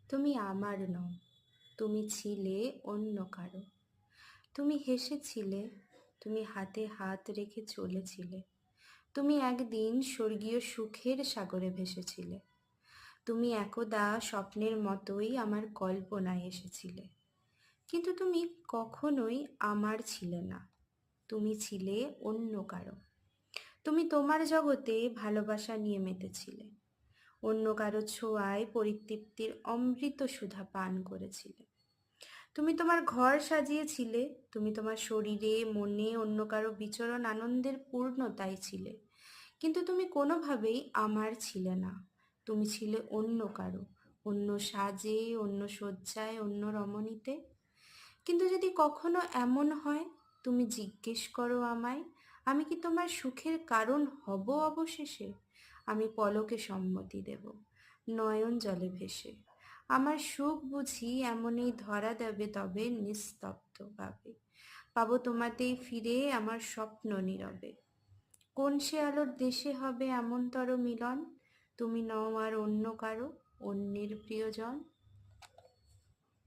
তুমি আমার নও, তুমি ছিলে অন্য কারো। তুমি হেসেছিলে, তুমি হাতে হাত রেখে চলেছিলে। তুমি একদিন স্বর্গীয় সুখের সাগরে ভেসেছিলে। তুমি একদা স্বপ্নের মতোই আমার কল্পনায় এসেছিলে। কিন্তু তুমি কখনোই আমার ছিলে না, তুমি ছিলে অন্য কারো। তুমি তোমার জগতে ভালোবাসা নিয়ে মেতেছিলে, অন্য কারো ছোঁয়ায় পরিতৃপ্তির অমৃত সুধা পান করেছিলে। তুমি তোমার ঘর সাজিয়েছিলে, তুমি তোমার শরীরে মনে অন্য কারো বিচরণ আনন্দের পূর্ণতায় ছিলে। কিন্তু তুমি কোনোভাবেই আমার ছিলে না, তুমি ছিলে অন্য কারো, অন্য সাজে, অন্য সজ্জায়, অন্য রমণীতে। কিন্তু যদি কখনো এমন হয়, তুমি জিজ্ঞেস করো আমায়, আমি কি তোমার সুখের কারণ হব অবশেষে? আমি পলকে সম্মতি দেব, নয়ন জলে ভেসে। আমার সুখ বুঝি এমনই ধরা দেবে তবে নিস্তব্ধ ভাবে। পাবো তোমাতেই ফিরে আমার স্বপ্ন নীরবে। কোন সে আলোর দেশে হবে এমনতর মিলন? তুমি নও আর অন্য কারো, অন্যের প্রিয়জন।